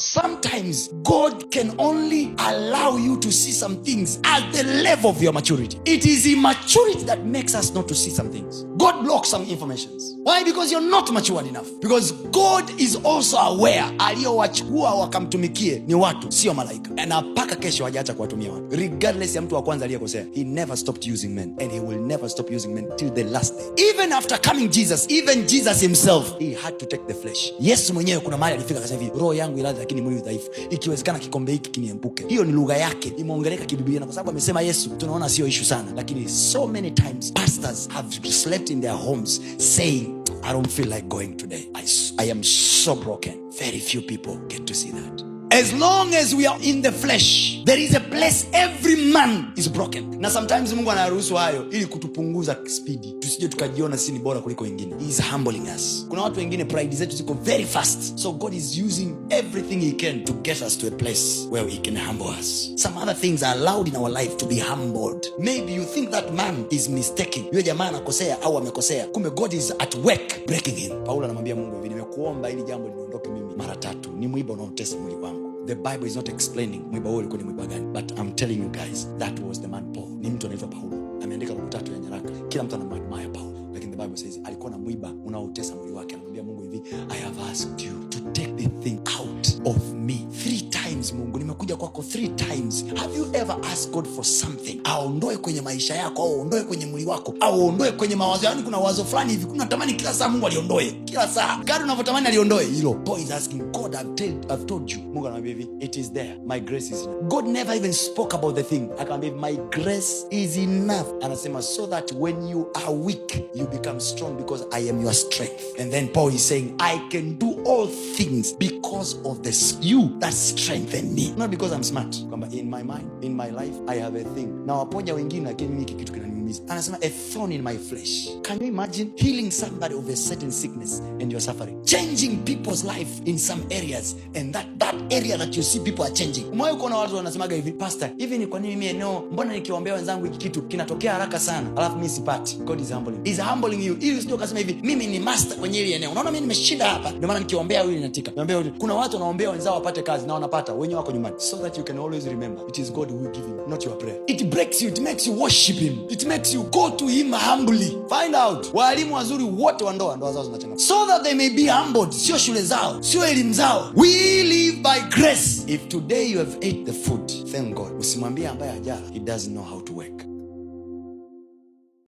sometimes God can only allow you to see some things at the level of your maturity. It is immaturity that makes us not to see some things. God blocks some informations. Why? Because you're not matured enough. Because God is also aware aliyowachukua wakamtumikie ni watu, sio malaika. Na mpaka kesho hajaacha kuwatumia watu. Regardless ya mtu wa kwanza aliyekosea, he never stopped using men, and he will never stop using men till the last day. Even after coming Jesus, even Jesus himself, he had to take the flesh. Yesu mwenyewe kuna mahali alifika akasema hivi, roho yangu iradhi lakini mwili dhaifu, ikiwezekana kikombe hiki kiniempuke. Hiyo ni lugha yake, imeongeleka kibiblia, na kwa sababu amesema Yesu, tunaona sio issue sana. Lakini so many times pastors have slept in their homes saying, I don't feel like going today. I am so broken. Very few people get to see that. As long as we are in the flesh, there is a place every man is broken. Na sometimes Mungu anaruhusu hayo ili kutupunguza speed, tusije tukajiona sisi ni bora kuliko wengine. He is humbling us. Kuna watu wengine pride zetu ziko very fast, so God is using everything he can to get us to a place where he can humble us. Some other things are allowed in our life to be humbled. Maybe you think that man is mistaken, yule jamaa anakosea au amekosea, kumbe God is at work breaking him. Paulo anamwambia Mungu hivi, nimekuomba ili jambo liondoke mimi mara 3, ni mwiba unaotesa mwili wangu. The Bible is not explaining mwiba huo ulikuwa ni mwiba gani, but I'm telling you guys, that was the man Paul. Ni mtu anaitwa Paulo, ameandika Luka 3 ya nyaraka. Kila mtu anamwadmire Paulo, lakini the Bible says alikuwa na mwiba unaotesa mwili wake. Anamwambia Mungu hivi, I have asked you to take the thing out of me 3 times. Mungu, nimekuja kwako 3 times. Have you ever asked God for something? Aondoe kwenye maisha yako, au aondoe kwenye mwili wako, au aondoe kwenye mawazo. Yaani kuna wazo fulani hivi unatamani kila saa Mungu aliondoe. Kila saa kadri unavyotamani aliondoe hilo. Paul is asking God, I've told you. Mungu anamwambia hivi, it is there. My grace is enough. God never even spoke about the thing. Akamwambia my grace is enough. Anasema so that when you are weak, you become strong because I am your strength. And then Paul is saying, I can do all things because of you that strengthen me. Not because I'm smart. Kwamba in my mind, in my life, I have a thing. Na waponya wengine lakini mimi kitu kinaniumiza. Anasema a thorn in my flesh. Can you imagine healing somebody of a certain sickness and you're suffering? Changing people's life in some areas, and that area that you see people are changing. Umewahi kuona watu wanasemaga hivi, pastor, hivi ni kwa nini mimi eneo, mbona nikiwaambia wenzangu hiki kitu kinatokea haraka sana alafu mimi sipati? God is humbling. He's humbling you. Ili usije ukasema hivi, mimi ni master kwenye ile eneo. Unaona mimi nimeshinda hapa, ndio maana nikiwaambia huyu inatika. Niambia huyu. Kuna watu wanaombea wenzao wapate kazi na wanapata, wenyewe wako nyumbani. So that you can always remember, it is God who will give you, not your prayer. It breaks you, it makes you worship him. It makes you go to him humbly. Find out. Walimu wazuri wote wa ndoa zao zinachangamka. So that they may be humbled. Sio shule zao, sio elimu zao. We live by grace. If today you have ate the food, thank God. Usimwambie ambaye hajala, he doesn't know how to work.